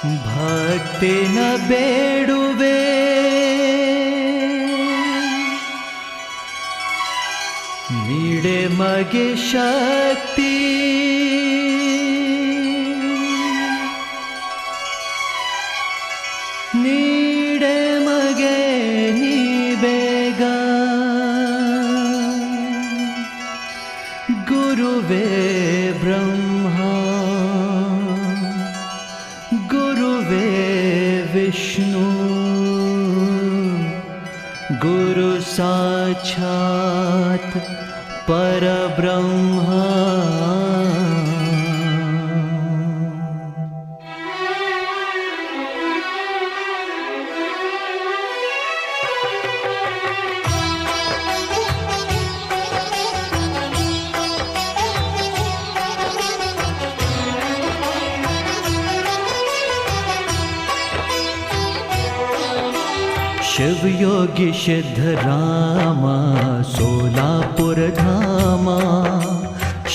ಭಕ್ತಿನ ಬೇಡುವೆ ನೀಡೆ ಮಗೆ ಶಕ್ತಿ ನೀಡೆ ಮಗೆ ನೀ ಬೇಗ ಗುರುವೇ ಬ್ರಹ್ಮ ಗುರುವೇ ವಿಷ್ಣು ಗುರು ಸಾಕ್ಷಾತ್ ಪರಬ್ರಹ್ಮ शिवयोगी सिद्धराम सोलापुर धाम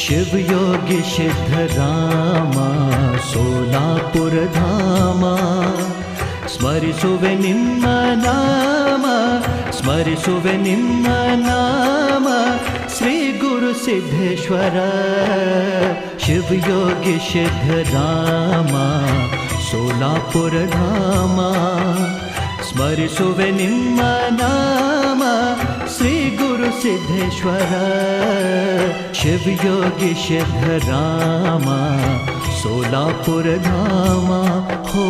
शिवयोगी सिद्धराम सोलापुर धाम स्मरिसुवे निम्म नाम स्मरिसुवे निम्म नाम श्री गुरु सिद्धेश्वर शिवयोगी सिद्धराम सोलापुर धाम ಸ್ಮರಿಸುವೆ ನಿಮ್ಮ ನಾಮ ಶ್ರೀ ಗುರು ಸಿದ್ದೇಶ್ವರ ಶಿವಯೋಗಿ ಸಿದ್ದರಾಮ ಸೋಲಾಪುರ ಧಾಮ ಹೋ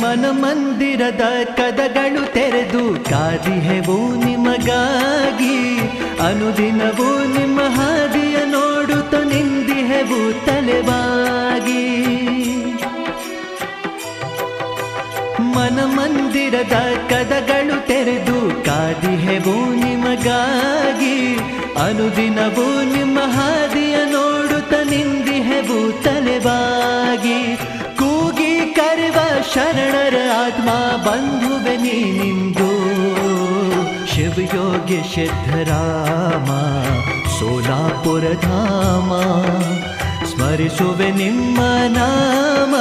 ಮನ ಮಂದಿರದ ಕದಗಳು ತೆರೆದು ಕಾದಿಹೆವು ನಿಮಗಾಗಿ ಅನುದಿನವೂ ನಿಮ್ಮ ಹಾದಿಯ ನೋಡುತ್ತ ನಿಂದಿಹೆವು ತಲೆಬಾಗಿ ಮನ ಮಂದಿರದ ಕದಗಳು ತೆರೆದು ಕಾದಿಹೆವು ನಿಮಗಾಗಿ ಅನುದಿನವೂ ನಿಮ್ಮ ಹಾದಿಯ ನೋಡುತ್ತ ನಿಂದಿಹೆವು ತಲೆಬಾಗಿ ಕೂಗಿ ಕರೆವ ಶರಣರ ಆತ್ಮ ಬಂಧುವೆ ನೀನಿಂದು ಶಿವಯೋಗಿ ಸಿದ್ದರಾಮ ಸೋಲಾಪುರ ಧಾಮ ಸ್ಮರಿಸುವೆ ನಿಮ್ಮ ನಾಮ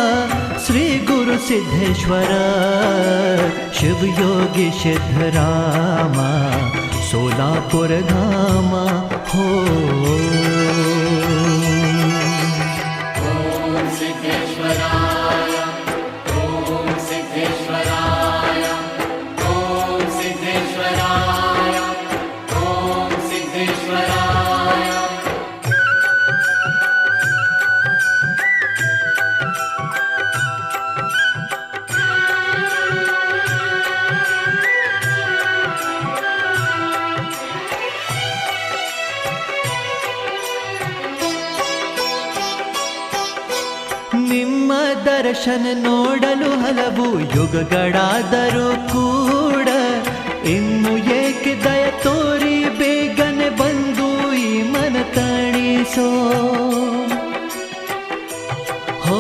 ಶ್ರೀ ಗುರು ಸಿದ್ದೇಶ್ವರ ಶಿವಯೋಗಿ ಸಿದ್ದರಾಮ ಸೋಲಾಪುರ ಧಾಮ ಹೋ ನಿಮ್ಮ ದರ್ಶನ ನೋಡಲು ಹಲವು ಯುಗಗಳಾದರೂ ಕೂಡ ಇನ್ನು ಏಕೆ ದಯ ತೋರಿ ಬೇಗನೆ ಬಂದು ಈ ಮನ ತಣಿಸೋ ಹೋ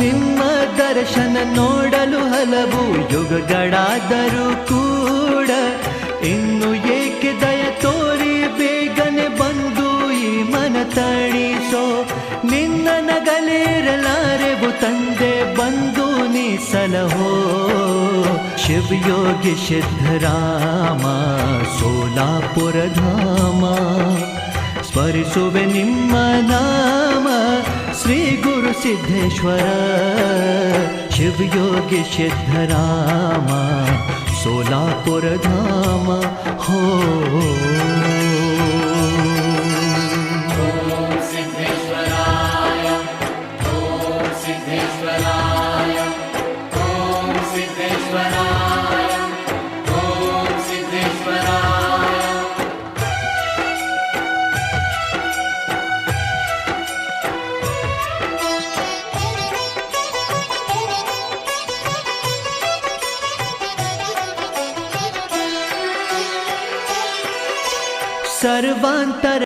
ನಿಮ್ಮ ದರ್ಶನ ನೋಡಲು ಹಲವು ಯುಗಗಳಾದರೂ ಕೂಡ ಇನ್ನು ಏಕೆ ದಯ ತೋರಿ ಬೇಗನೆ ಬಂದು ಈ ಮನ ತಣಿಸೋ ನಿನ್ನ ನಗಲಿರಲಾರೆವು ತಂದೆ ಬಂದು ನೀ ಸಲಹೋ ಶಿವಯೋಗಿ ಸಿದ್ದರಾಮ ಸೋಲಾಪುರ ಧಾಮ ಸ್ಮರಿಸುವೆ ನಿಮ್ಮ ನಾಮ ಶ್ರೀ ಗುರು ಸಿದ್ದೇಶ್ವರ ಶಿವಯೋಗಿ ಸಿದ್ದರಾಮ ಸೋಲಾಪುರ ಧಾಮ ಹೋ सर्वांतर